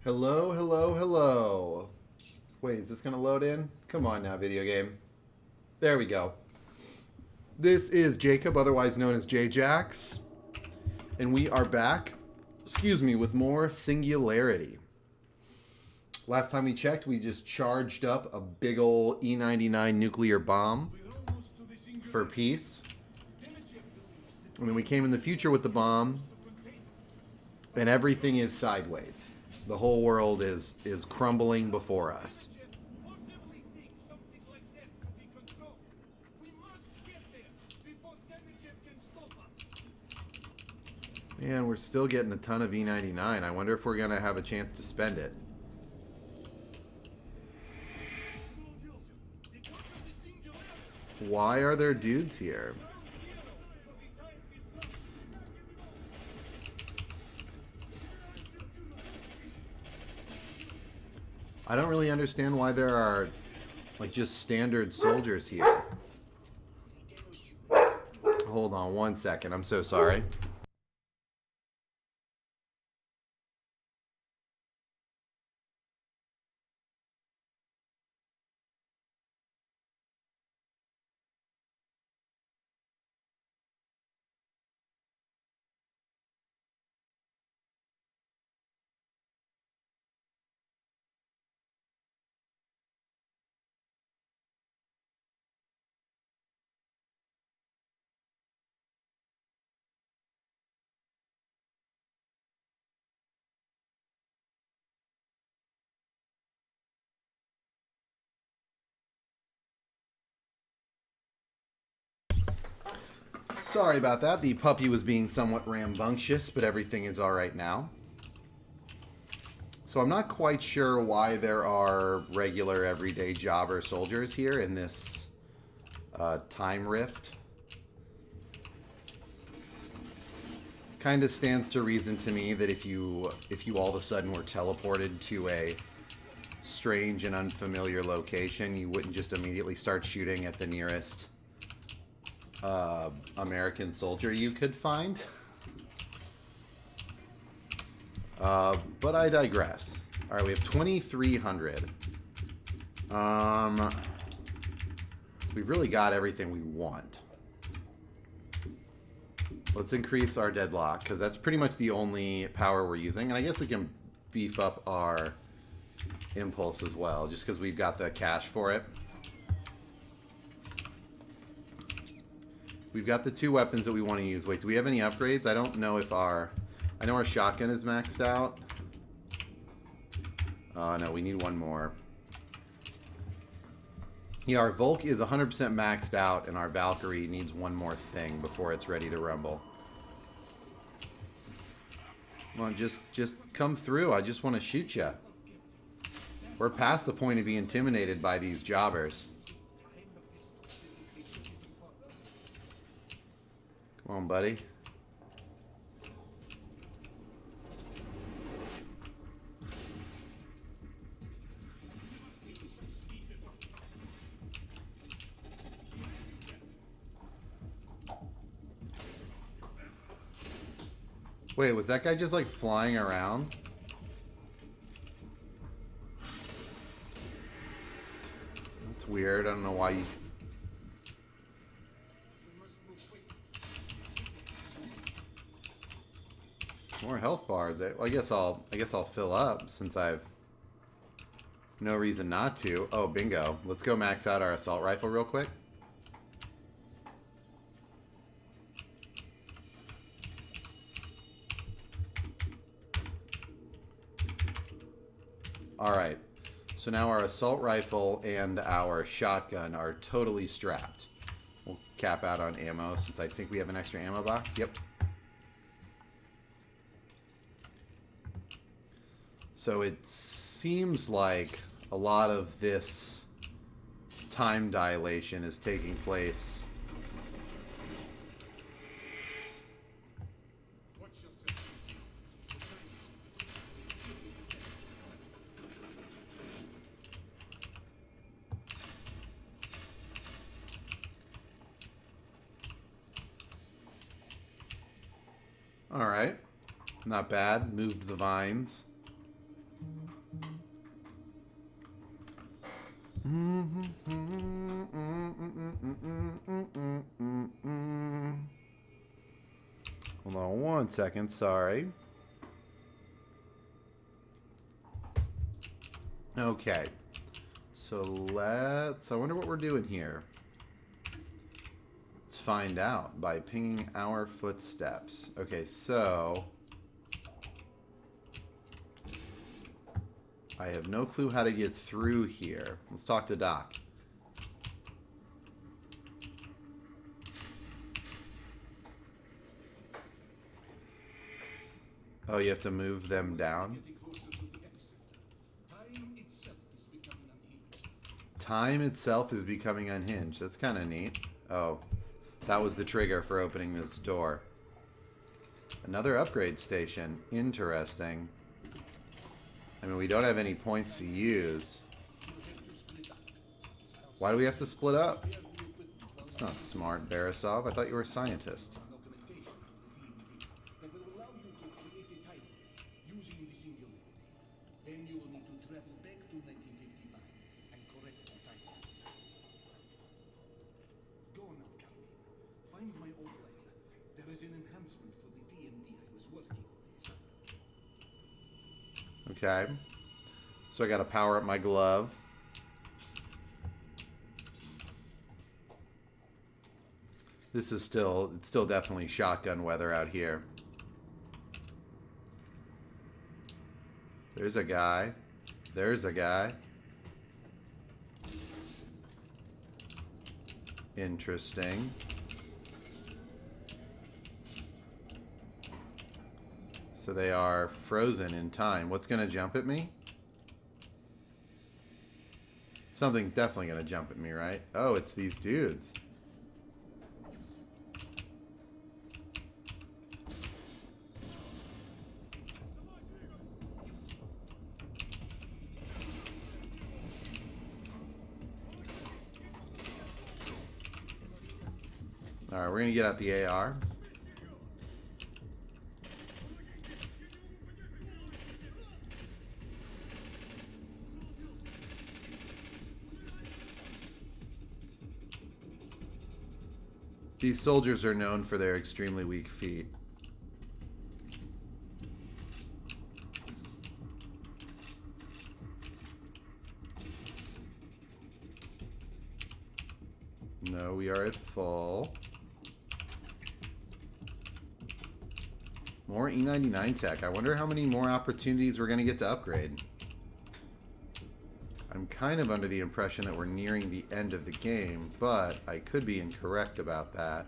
Hello, hello, hello. Wait, is this going to load in? Come on now, video game. There we go. This is Jacob, otherwise known as JayJax, and we are back, with more Singularity. Last time we checked, we just charged up a big ol' E99 nuclear bomb for peace. And then we came in the future with the bomb, and everything is sideways. The whole world is crumbling before us. Man, we're still getting a ton of E99. I wonder if we're going to have a chance to spend it. Why are there dudes here? I don't really understand why there are, like, just standard soldiers here. Hold on one second. I'm so sorry. Sorry about that. The puppy was being somewhat rambunctious, but everything is alright now. So I'm not quite sure why there are regular everyday jobber soldiers here in this time rift. Kind of stands to reason to me that if you all of a sudden were teleported to a strange and unfamiliar location, you wouldn't just immediately start shooting at the nearest American soldier you could find. But I digress. Alright, we have 2,300. We've really got everything we want. Let's increase our deadlock, because that's pretty much the only power we're using. And I guess we can beef up our impulse as well, just because we've got the cash for it. We've got the two weapons that we want to use. Wait, do we have any upgrades? I don't know if our... I know our shotgun is maxed out. No, we need one more. Yeah, our Volk is 100% maxed out, and our Valkyrie needs one more thing before it's ready to rumble. Come on, just come through. I just want to shoot you. We're past the point of being intimidated by these jobbers. Come on, buddy. Wait, was that guy just like flying around? That's weird. I don't know why you... More health bars. Well, I guess I'll fill up since I've no reason not to. Oh, bingo. Let's go max out our assault rifle real quick. Alright, so now our assault rifle and our shotgun are totally strapped. We'll cap out on ammo since I think we have an extra ammo box. Yep. So it seems like a lot of this time dilation is taking place. Alright. Not bad. Moved the vines. Hold on 1 second, sorry. Okay. So I wonder what we're doing here. Let's find out by pinging our footsteps. Okay, so I have no clue how to get through here. Let's talk to Doc. Oh, you have to move them down? Time itself is becoming unhinged. That's kind of neat. Oh, that was the trigger for opening this door. Another upgrade station. Interesting. I mean, we don't have any points to use. Why do we have to split up? That's not smart, Barisov. I thought you were a scientist. Then you will need to travel back to 1955 and correct the timeline. Go now, Captain. Find my old life. There is an enhancement for the DMD I was working on inside. Okay. So I gotta power up my glove. This is it's still definitely shotgun weather out here. There's a guy. There's a guy. Interesting. So they are frozen in time. What's going to jump at me? Something's definitely going to jump at me, right? Oh, it's these dudes. Alright, we're going to get out the AR. These soldiers are known for their extremely weak feet. No, we are at full. More E99 tech. I wonder how many more opportunities we're going to get to upgrade. I'm kind of under the impression that we're nearing the end of the game, but I could be incorrect about that.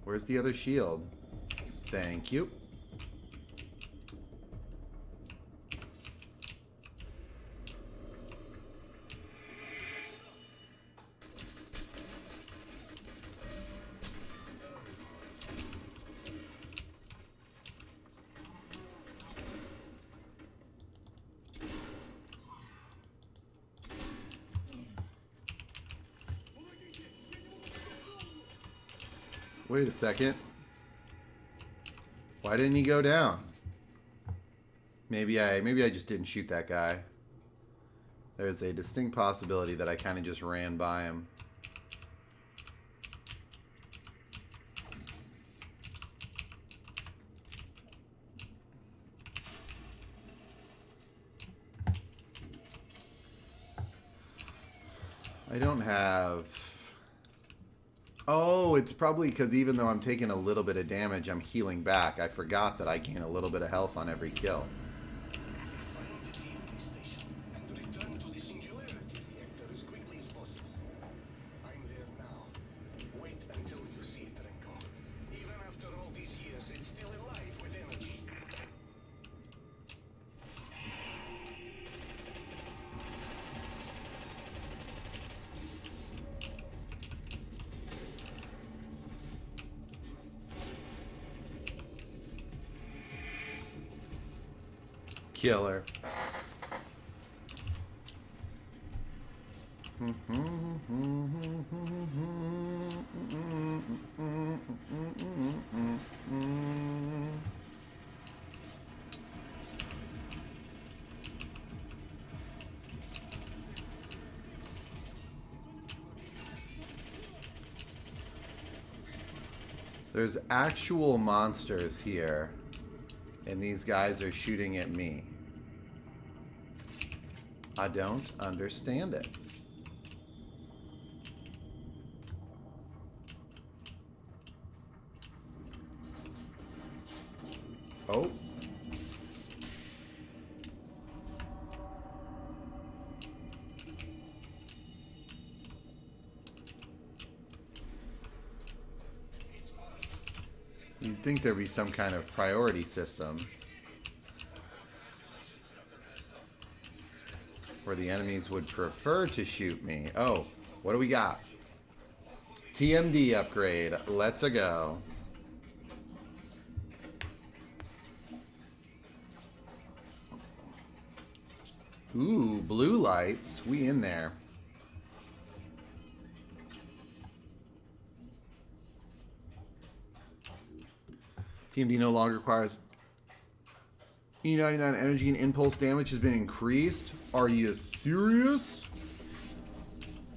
Where's the other shield? Thank you. Wait a second. Why didn't he go down? Maybe I just didn't shoot that guy. There's a distinct possibility that I kind of just ran by him. I don't have... Oh, it's probably because even though I'm taking a little bit of damage, I'm healing back. I forgot that I gain a little bit of health on every kill. Find the DMD station and return to the Singularity reactor as quickly as possible. I'm there now. Wait until you see it, Renko. Even after all these years, it's still alive with energy. Killer. There's actual monsters here, and these guys are shooting at me. I don't understand it. Oh. You'd think there'd be some kind of priority system where the enemies would prefer to shoot me. Oh, what do we got? TMD upgrade. Let's go. Ooh, blue lights. We in there. TMD no longer requires E99 energy and impulse damage has been increased. Are you serious?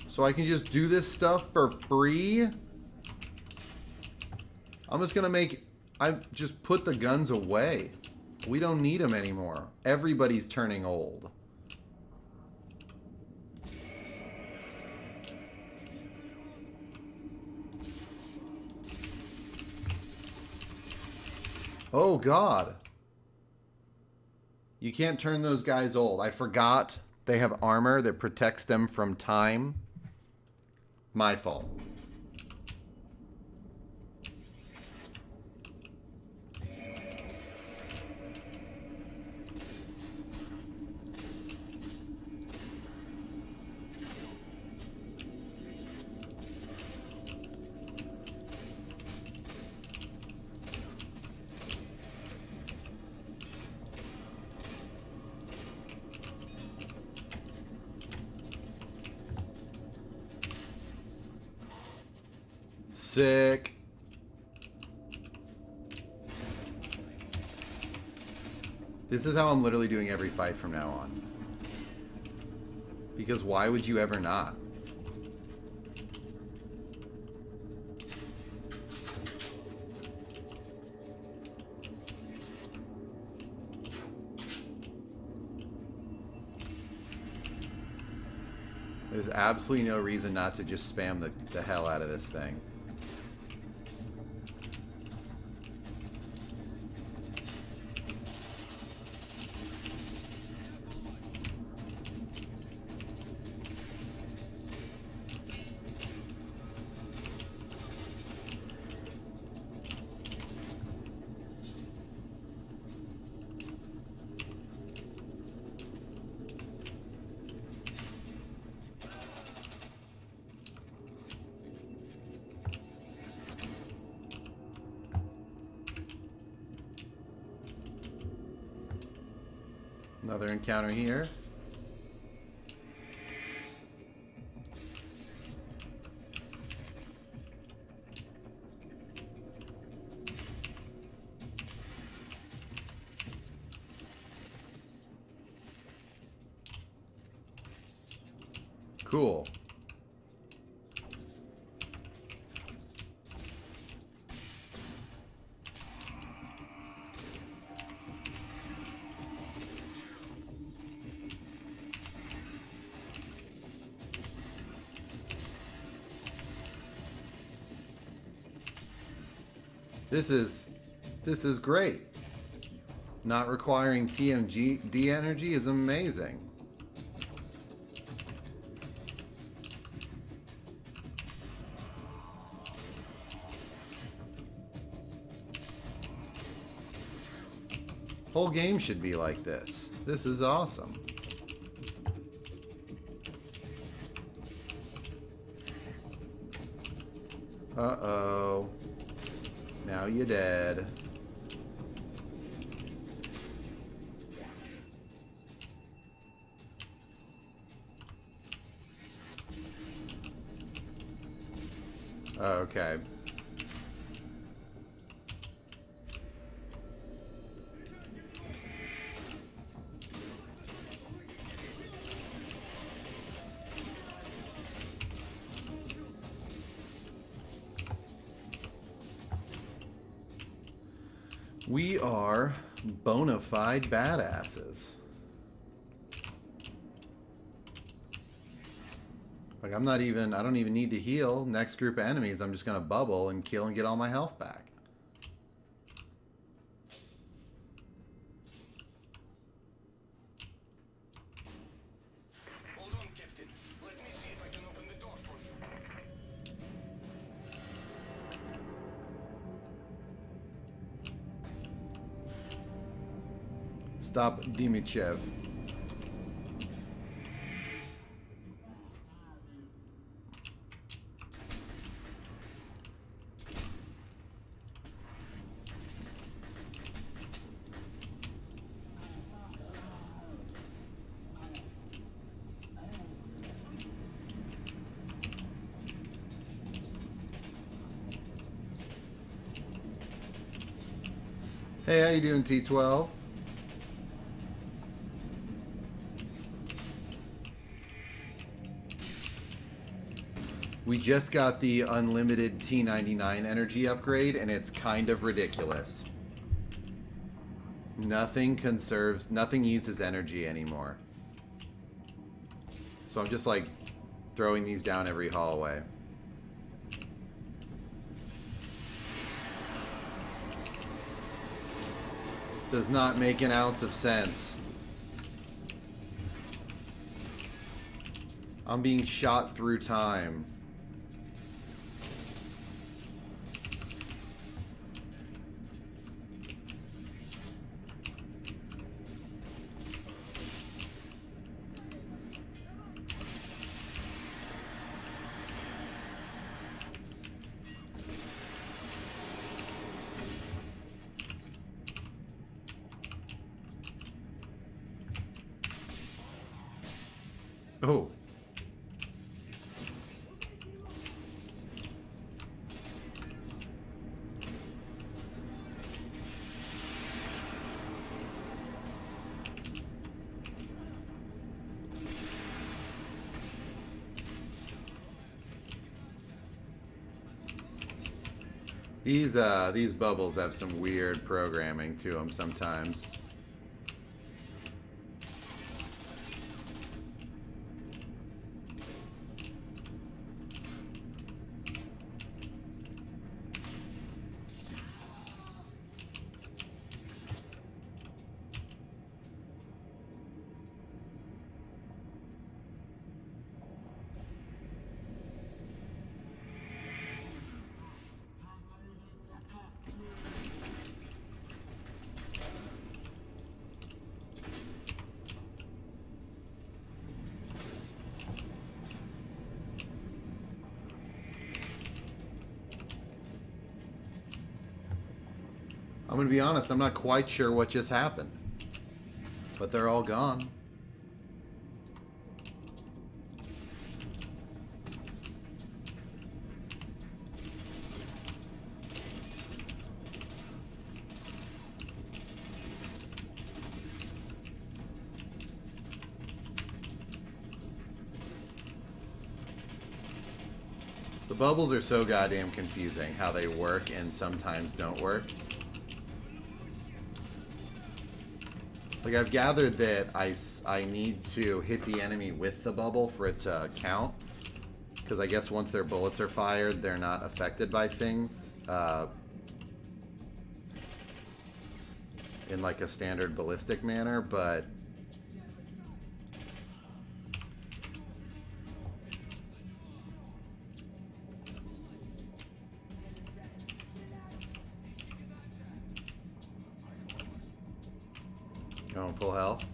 So I can just do this stuff for free? I'm just gonna make... I just put the guns away. We don't need them anymore. Everybody's turning old. Oh, God. You can't turn those guys old. I forgot they have armor that protects them from time. My fault. Sick. This is how I'm literally doing every fight from now on. Because why would you ever not? There's absolutely no reason not to just spam the hell out of this thing. Another encounter here. Cool. This is great. Not requiring TMD energy is amazing. Whole game should be like this. This is awesome. Uh-oh. Now you're dead. Okay. We are bona fide badasses. Like, I don't even need to heal. Next group of enemies, I'm just going to bubble and kill and get all my health back. Hold on, Captain. Let me see if I can open the door for you. Stop Dimichev. Hey, how you doing, T12? We just got the unlimited T99 energy upgrade, and it's kind of ridiculous. Nothing uses energy anymore. So I'm just like throwing these down every hallway. Does not make an ounce of sense. I'm being shot through time. Oh. These bubbles have some weird programming to them sometimes. I'm gonna be honest, I'm not quite sure what just happened. But they're all gone. The bubbles are so goddamn confusing, how they work and sometimes don't work. Like, I've gathered that I need to hit the enemy with the bubble for it to count. Because I guess once their bullets are fired, they're not affected by things. In like a standard ballistic manner, but... Going full health.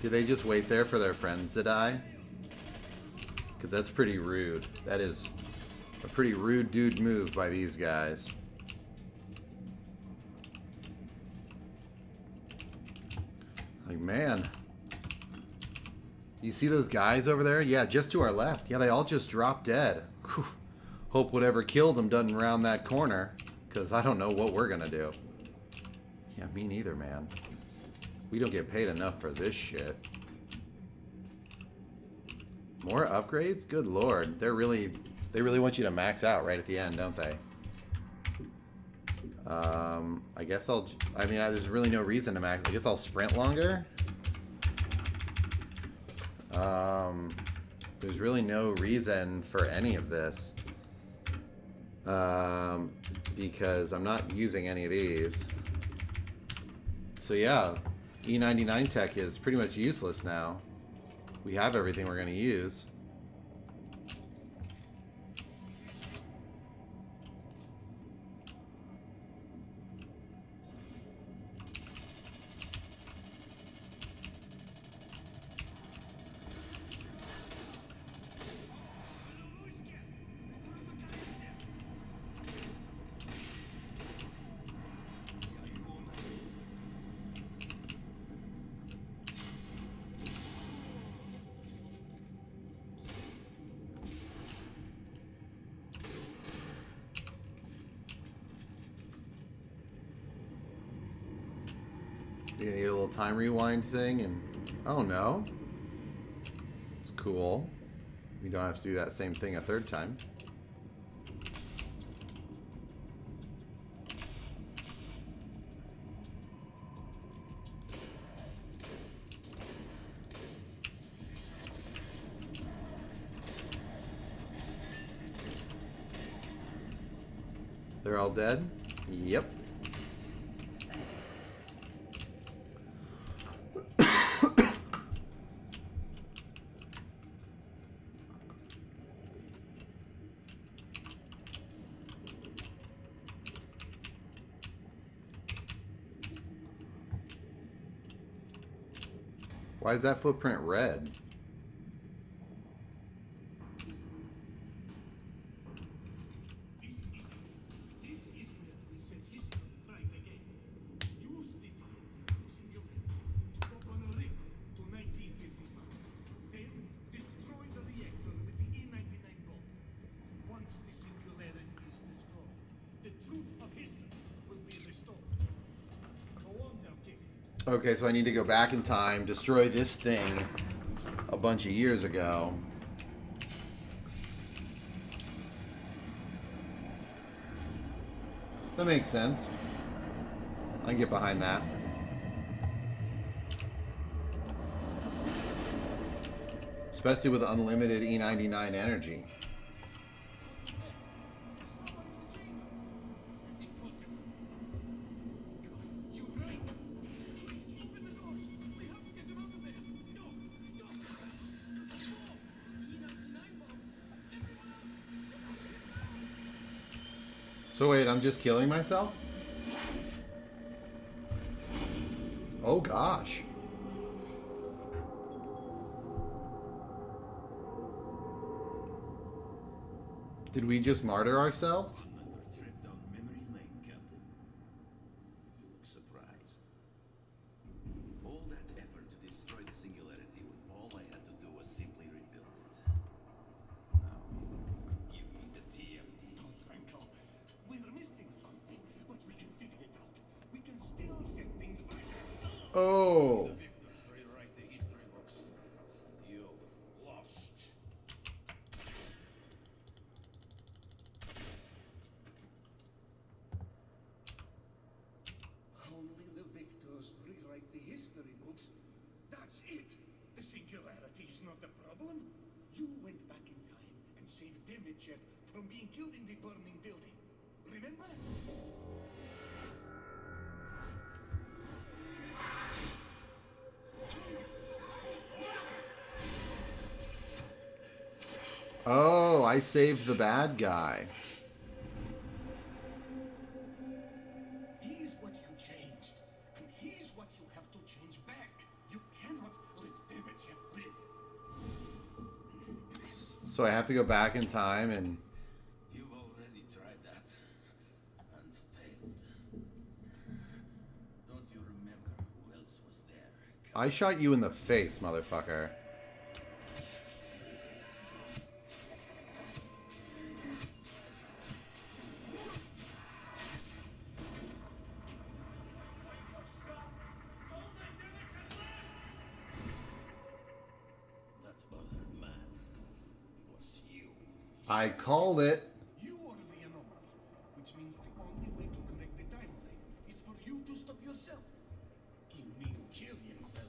Do they just wait there for their friends to die? Because that's pretty rude. That is a pretty rude dude move by these guys. Like, man. You see those guys over there? Yeah, just to our left. Yeah, they all just dropped dead. Whew. Hope whatever killed them doesn't round that corner, because I don't know what we're gonna do. Yeah, me neither, man. We don't get paid enough for this shit. More upgrades? Good lord. They're really They really want you to max out right at the end, don't they? I guess I'll... I mean, there's really no reason to max. I guess I'll sprint longer. There's really no reason for any of this. Because I'm not using any of these. So yeah, E99 tech is pretty much useless now. We have everything we're going to use. You're gonna get a little time rewind thing, and oh no, it's cool. You don't have to do that same thing a third time. They're all dead? Yep. Why is that footprint red? Okay, so I need to go back in time, destroy this thing a bunch of years ago. That makes sense. I can get behind that. Especially with unlimited E99 energy. So wait, I'm just killing myself? Oh gosh. Did we just martyr ourselves? Trip down memory lane, Captain. You look surprised. All that effort to destroy the Singularity when all I had to do was simply rebuild it. Now, give me the TMD. Don't, Franco. We're missing something, but we can figure it out. We can still set things right. Oh. The victors rewrite the history books. You lost. Only the victors rewrite the history books. That's it. The Singularity is not the problem. You went back in time and saved Demichev from being killed in the burning building. Remember? Oh, I saved the bad guy. He's what you changed, and he's what you have to change back. You cannot let Demichev live. So I have to go back in time and... You've already tried that and failed. Don't you remember who else was there? I shot you in the face, motherfucker. That other man was you. I called it. You are the anomaly, which means the only way to correct the timeline is for you to stop yourself. You mean kill himself?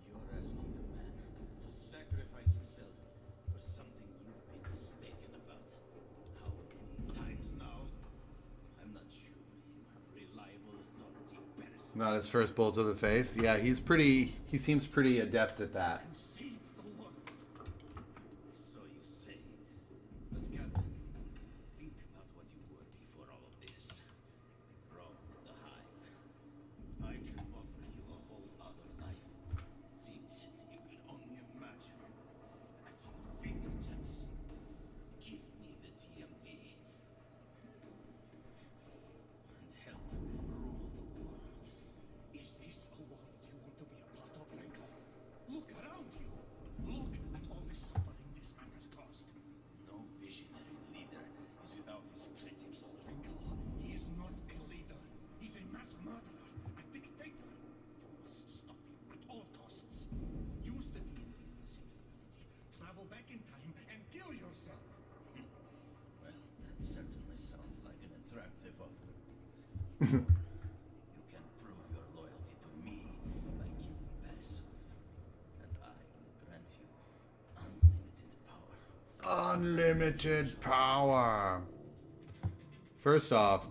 You're asking a man to sacrifice himself for something you've been mistaken about. How many times now? I'm not sure you have reliable authority, Beresford. Not his first blow to the face. Yeah, he seems pretty adept at that. And save the world. So you say. But Captain, think about what you were before all of this. Thrown in the hive. I can offer you a whole other life. Things you could only imagine. At your fingertips. Give me the TMD. And help rule the world. Is this a world you want to be a part of, Renko? Look around you. Look at all the suffering this man has caused. No visionary leader is without his critics. Renko, he is not a leader. He's a mass murderer, a dictator. You must stop him at all costs. Use the TNT singularity, travel back in time, and kill yourself. Well, that certainly sounds like an attractive offer. You can prove your loyalty to me by killing Beresford, and I will grant you unlimited power. Unlimited power. First off,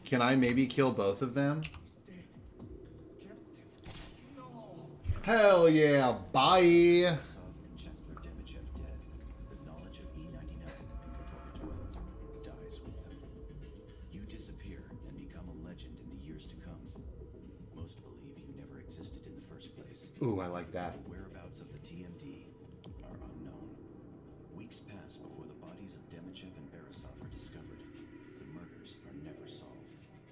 can I maybe kill both of them? He's dead. Captain. No. Hell yeah, bye. Beresford and Chancellor Demichev dead. The knowledge of E99 and Katorga 12 dies with them. You disappear and become a legend in the years to come. Most believe you never existed in the first place. Ooh, I like that. The whereabouts of the TMD are unknown. Weeks pass before the bodies of Demichev and Beresford are discovered. The murders are never solved.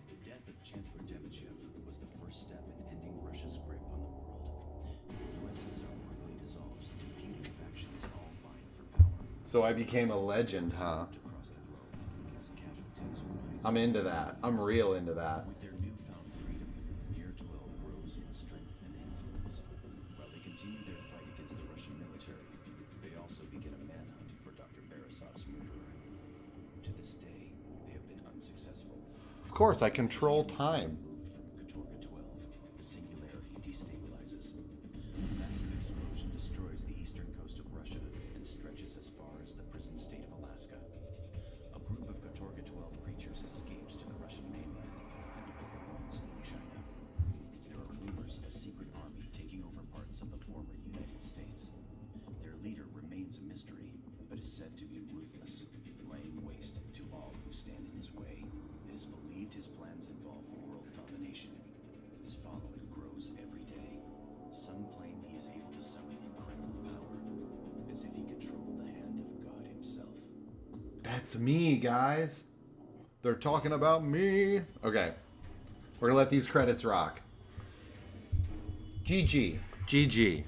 The death of Chancellor Demichev was the first step in ending Russia's grip on the world. The USSR quickly dissolves into feuding factions all vying for power. So I became a legend, huh? Across the globe as casualties rise. I'm into that. I'm real into that. With their newfound freedom, Year 12 grows in strength and influence. While they continue their fight against the Russian military, they also begin a manhunt for Dr. Beresov's murderer. To this day, they have been unsuccessful. Of course, I control time. Moved from Katorga 12, the Singularity destabilizes. A massive explosion destroys the eastern coast of Russia and stretches as far as the prison state of Alaska. A group of Katorga 12 creatures escapes to the Russian mainland and overruns China. There are rumors of a secret army taking over parts of the former United States. Their leader remains a mystery, but is said to be ruthless, laying waste to all who stand in his way. It is believed his plans involve world domination. His following grows every day. Some claim he is able to summon incredible power, as if he controlled the hand of God himself. That's me, guys. They're talking about me. Okay. We're gonna let these credits rock. GG. GG.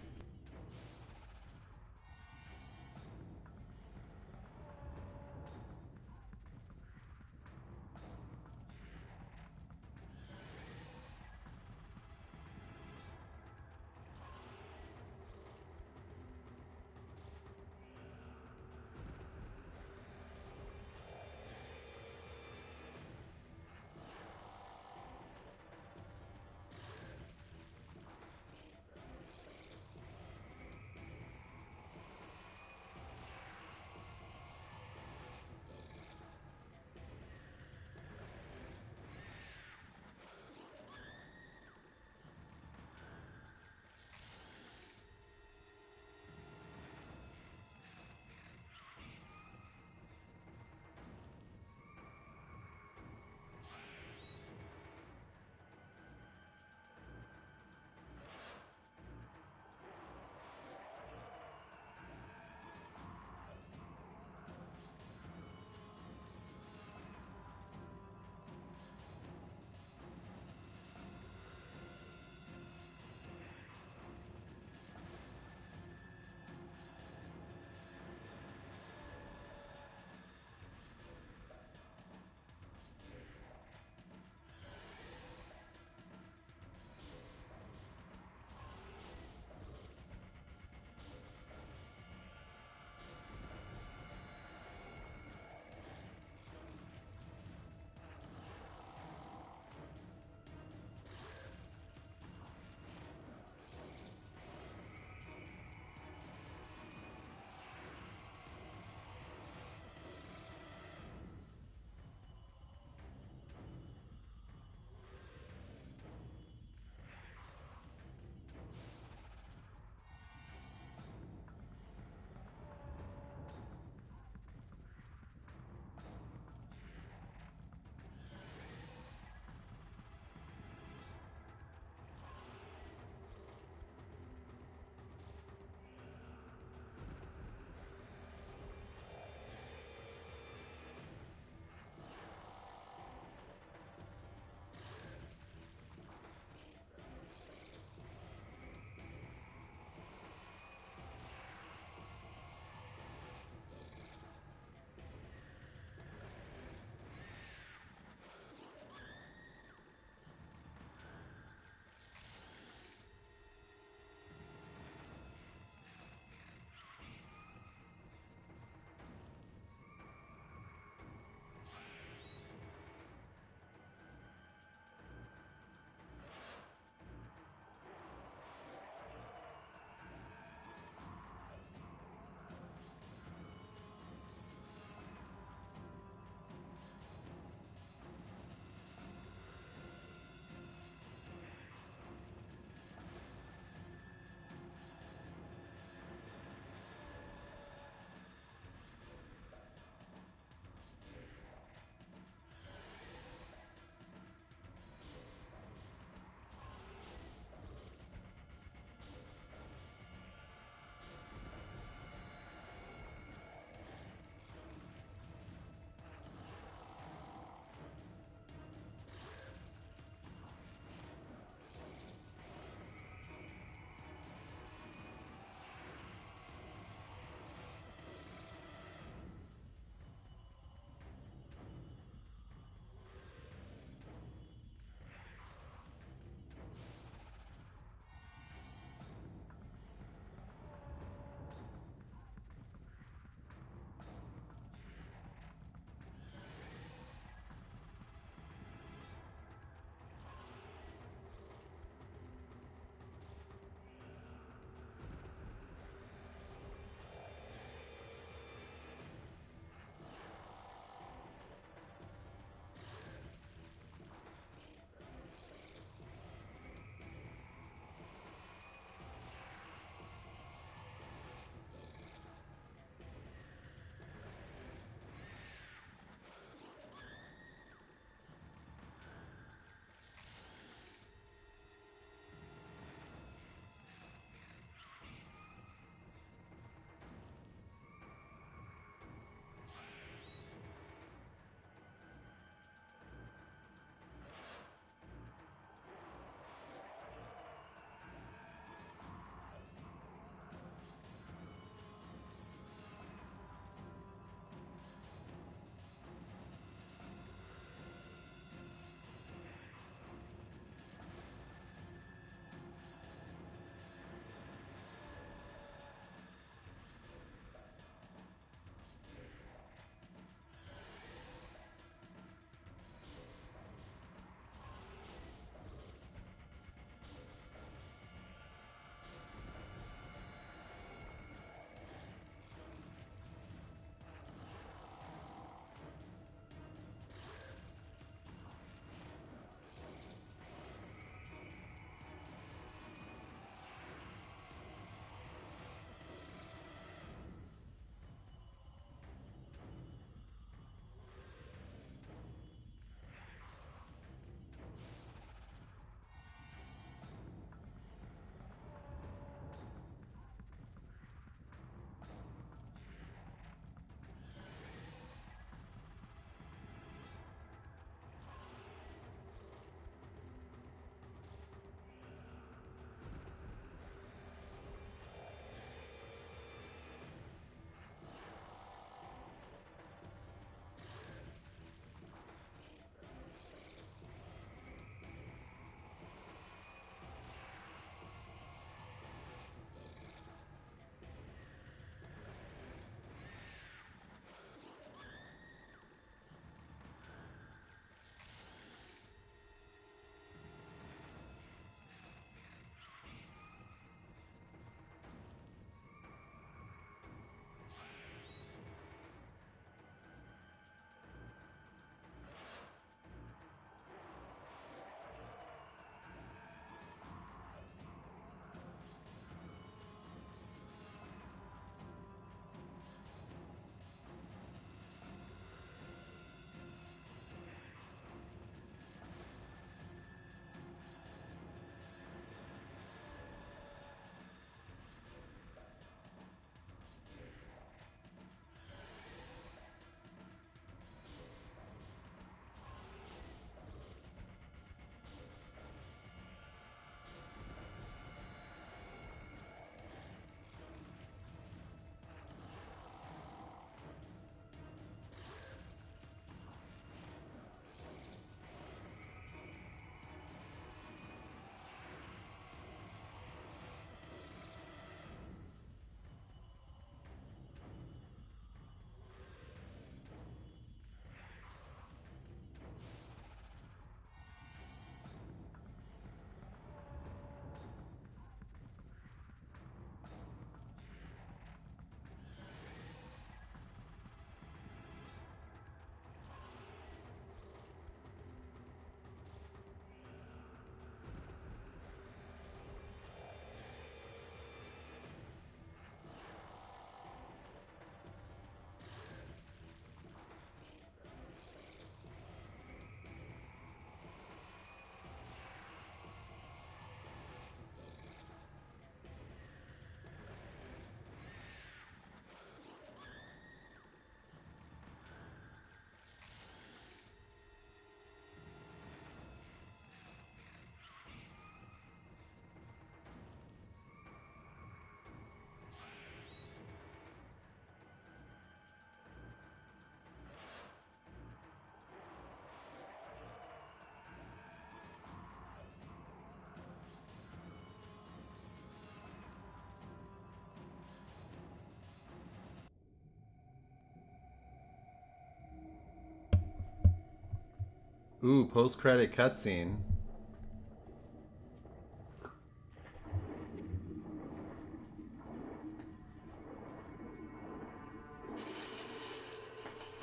Ooh, post-credit cutscene.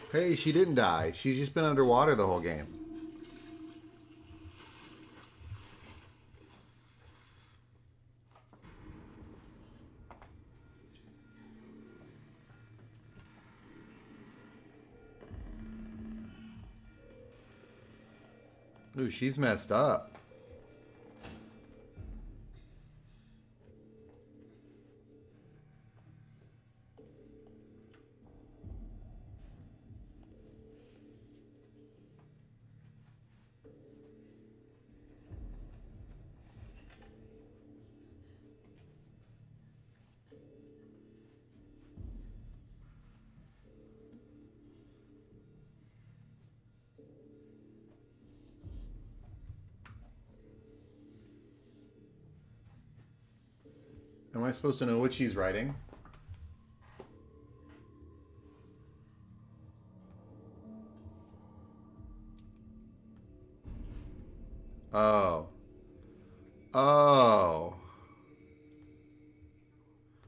Hey, she didn't die. She's just been underwater the whole game. Ooh, she's messed up. Am I supposed to know what she's writing? Oh. Oh.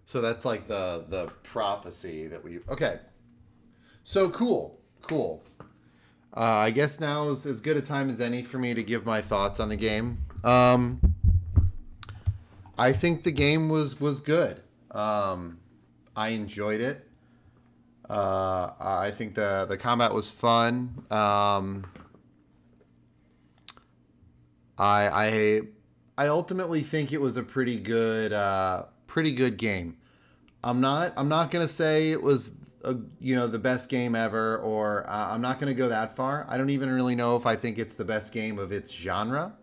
So that's like the prophecy that we... Okay. So cool. Cool. I guess now is as good a time as any for me to give my thoughts on the game. I think the game was good. I enjoyed it. I think the combat was fun. I ultimately think it was a pretty good game. I'm not gonna say it was the best game ever, or I'm not gonna go that far. I don't even really know if I think it's the best game of its genre.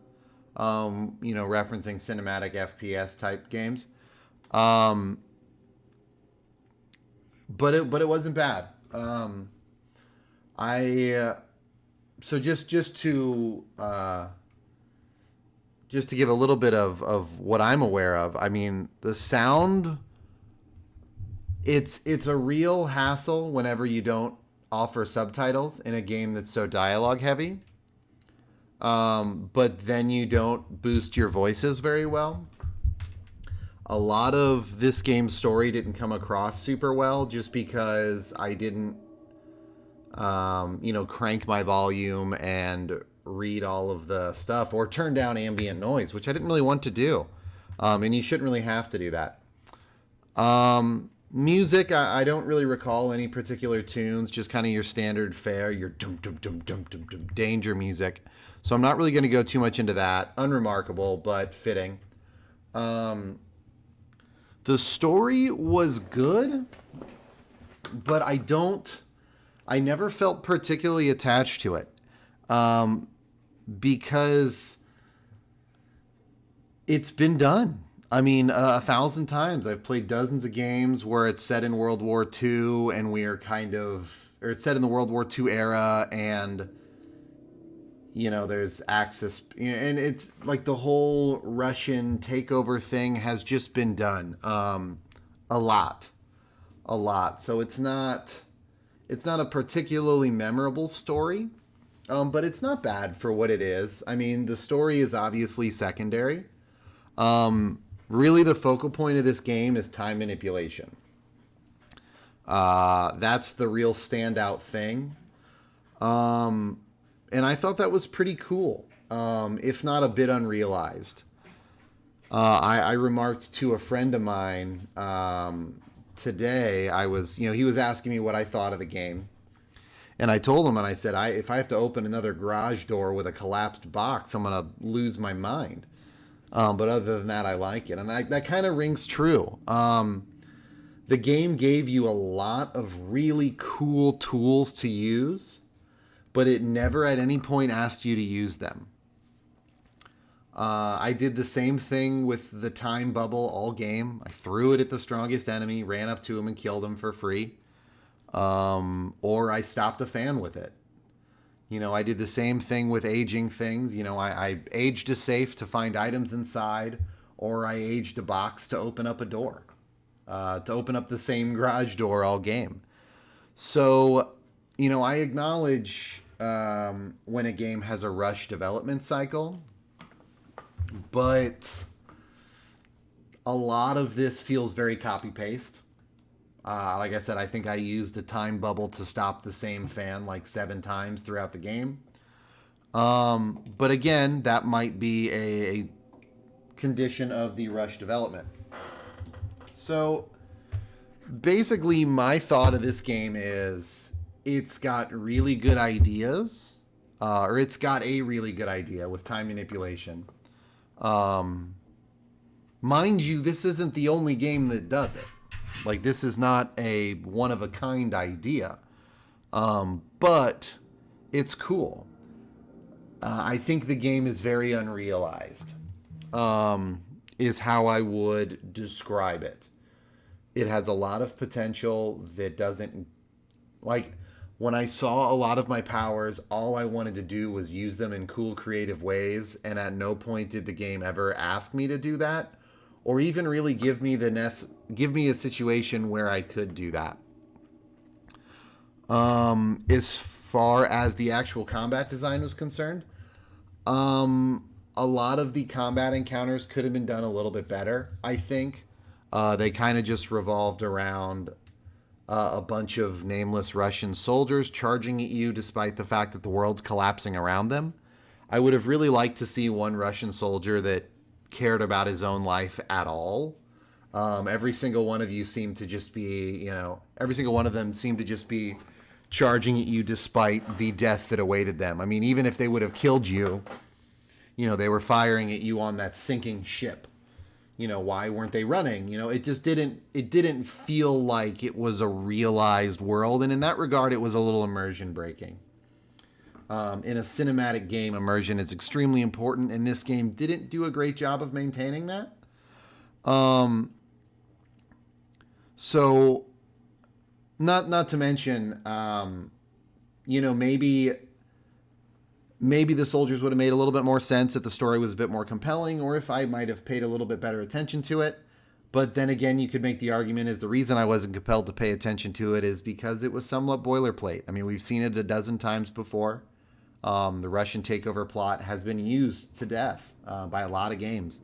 Referencing cinematic FPS type games. But it wasn't bad. I so just to give a little bit of what I'm aware of. I mean, the sound, it's a real hassle whenever you don't offer subtitles in a game that's so dialogue heavy. But then you don't boost your voices very well. A lot of this game's story didn't come across super well just because I didn't, crank my volume and read all of the stuff or turn down ambient noise, which I didn't really want to do. And you shouldn't really have to do that. Music, I don't really recall any particular tunes, just kind of your standard fare, your dum dum dum dum dum dum danger music. So I'm not really going to go too much into that. Unremarkable, but fitting. The story was good, but I never felt particularly attached to it. Because it's been done. I mean, 1,000 times. I've played dozens of games where it's set in World War II and or it's set in the World War II era, and there's Axis, and it's like the whole Russian takeover thing has just been done a lot. So it's not a particularly memorable story, but it's not bad for what it is. I mean, the story is obviously secondary. Really, the focal point of this game is time manipulation. That's the real standout thing. And I thought that was pretty cool, if not a bit unrealized. I remarked to a friend of mine today. He was asking me what I thought of the game. And I told him, and I said, if I have to open another garage door with a collapsed box, I'm going to lose my mind. But other than that, I like it. And that kind of rings true. The game gave you a lot of really cool tools to use, but it never at any point asked you to use them. I did the same thing with the time bubble all game. I threw it at the strongest enemy, ran up to him and killed him for free. Or I stopped a fan with it. I did the same thing with aging things. I aged a safe to find items inside, or I aged a box to open up a door, to open up the same garage door all game. So, I acknowledge when a game has a rush development cycle, but a lot of this feels very copy-paste. Like I said, I think I used a time bubble to stop the same fan like 7 times throughout the game. But again, that might be a condition of the rush development. So basically, my thought of this game is it's got really good ideas, or it's got a really good idea with time manipulation. Mind you, this isn't the only game that does it. Like, this is not a one-of-a-kind idea. But it's cool. I think the game is very unrealized, is how I would describe it. It has a lot of potential that doesn't... Like, when I saw a lot of my powers, all I wanted to do was use them in cool, creative ways, and at no point did the game ever ask me to do that, or even really give me a situation where I could do that. As far as the actual combat design was concerned, a lot of the combat encounters could have been done a little bit better, I think. They kind of just revolved around a bunch of nameless Russian soldiers charging at you despite the fact that the world's collapsing around them. I would have really liked to see one Russian soldier that cared about his own life at all. Every single one of you seemed to just be, every single one of them seemed to just be charging at you despite the death that awaited them. I mean, even if they would have killed you, they were firing at you on that sinking ship. Why weren't they running? It just didn't feel like it was a realized world. And in that regard, it was a little immersion breaking. In a cinematic game, immersion is extremely important, and this game didn't do a great job of maintaining that. So, not to mention, maybe the soldiers would have made a little bit more sense if the story was a bit more compelling, or if I might have paid a little bit better attention to it. But then again, you could make the argument is the reason I wasn't compelled to pay attention to it is because it was somewhat boilerplate. I mean, we've seen it a dozen times before. The Russian takeover plot has been used to death by a lot of games.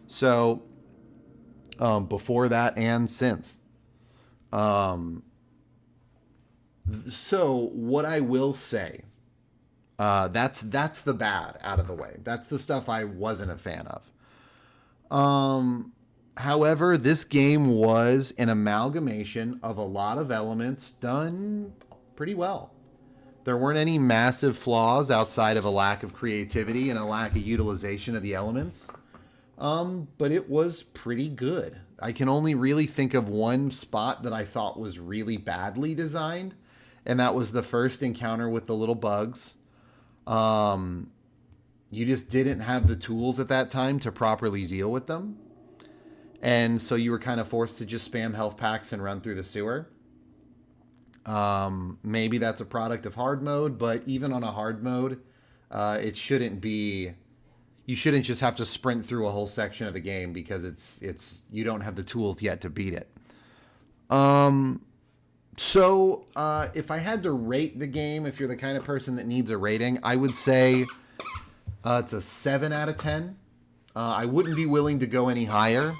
So, before that and since. So, what I will say, that's the bad out of the way. That's the stuff I wasn't a fan of. However, this game was an amalgamation of a lot of elements done pretty well. There weren't any massive flaws outside of a lack of creativity and a lack of utilization of the elements. But it was pretty good. I can only really think of one spot that I thought was really badly designed, and that was the first encounter with the little bugs. You just didn't have the tools at that time to properly deal with them. And so you were kind of forced to just spam health packs and run through the sewer. Maybe that's a product of hard mode, but even on a hard mode, it shouldn't be... You shouldn't just have to sprint through a whole section of the game because it's you don't have the tools yet to beat it. So if I had to rate the game, if you're the kind of person that needs a rating, I would say it's a 7 out of 10. I wouldn't be willing to go any higher,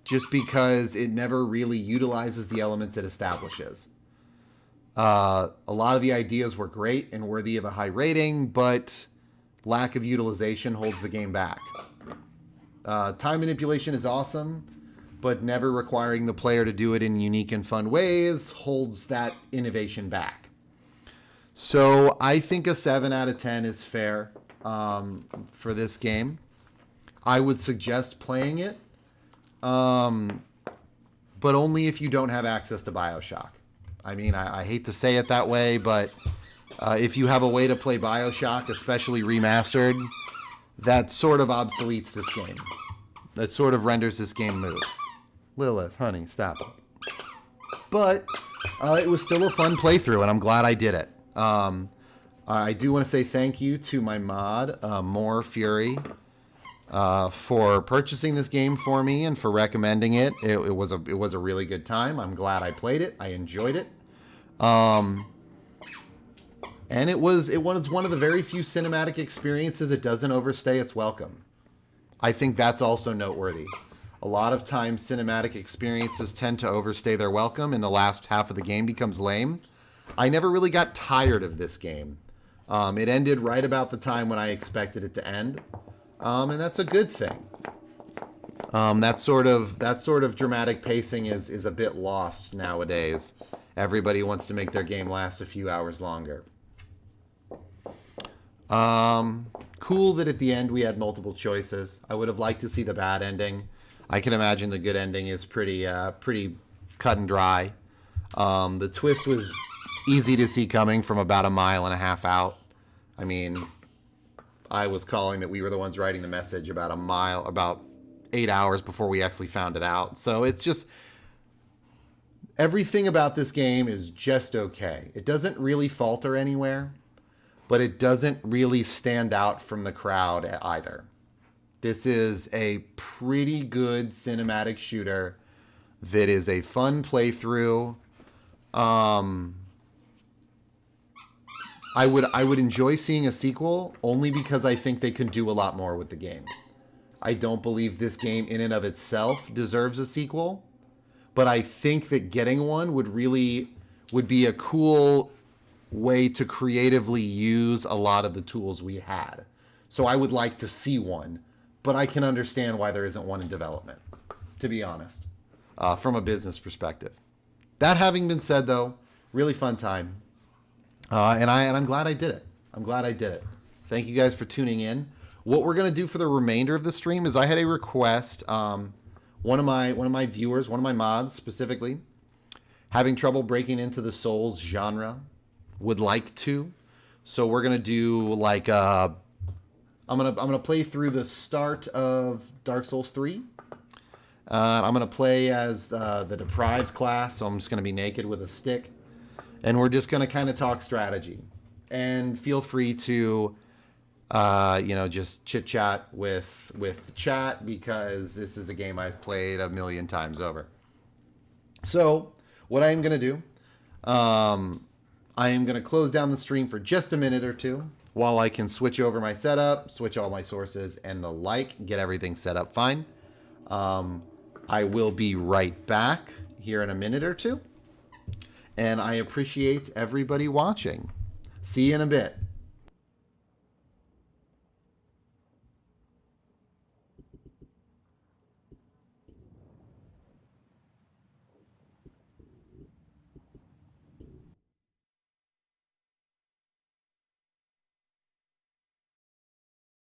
just because it never really utilizes the elements it establishes. A lot of the ideas were great and worthy of a high rating, but lack of utilization holds the game back. Time manipulation is awesome, but never requiring the player to do it in unique and fun ways holds that innovation back. So I think a 7 out of 10 is fair for this game. I would suggest playing it, but only if you don't have access to BioShock. I mean, I hate to say it that way, but if you have a way to play BioShock, especially remastered, that sort of obsoletes this game. That sort of renders this game moot. Lilith, honey, stop it. But it was still a fun playthrough, and I'm glad I did it. I do want to say thank you to my mod, More Fury, for purchasing this game for me and for recommending it. It was a really good time. I'm glad I played it. I enjoyed it. And it was one of the very few cinematic experiences that doesn't overstay its welcome. I think that's also noteworthy. A lot of times cinematic experiences tend to overstay their welcome and the last half of the game becomes lame. I never really got tired of this game. It ended right about the time when I expected it to end. And that's a good thing. That sort of dramatic pacing is a bit lost nowadays. Everybody wants to make their game last a few hours longer. Cool that at the end we had multiple choices. I would have liked to see the bad ending. I can imagine the good ending is pretty cut and dry. The twist was easy to see coming from about a mile and a half out. I mean, I was calling that we were the ones writing the message about 8 hours before we actually found it out. So it's just, everything about this game is just okay. It doesn't really falter anywhere, but it doesn't really stand out from the crowd either. This is a pretty good cinematic shooter that is a fun playthrough. I would enjoy seeing a sequel only because I think they can do a lot more with the game. I don't believe this game in and of itself deserves a sequel, but I think that getting one would be a cool way to creatively use a lot of the tools we had. So I would like to see one, but I can understand why there isn't one in development, to be honest, from a business perspective. That having been said, though, really fun time. And I'm glad I did it. Thank you guys for tuning in. What we're going to do for the remainder of the stream is I had a request. One of my viewers, one of my mods specifically, having trouble breaking into the Souls genre, would like to. So we're going to do like I'm going to play through the start of Dark Souls 3. I'm going to play as the Deprived class, so I'm just going to be naked with a stick. And we're just going to kind of talk strategy. And feel free to, just chit-chat with the chat, because this is a game I've played a million times over. So, what I am going to do, I am going to close down the stream for just a minute or two while I can switch over my setup, switch all my sources and the like, get everything set up fine. I will be right back here in a minute or two. And I appreciate everybody watching. See you in a bit.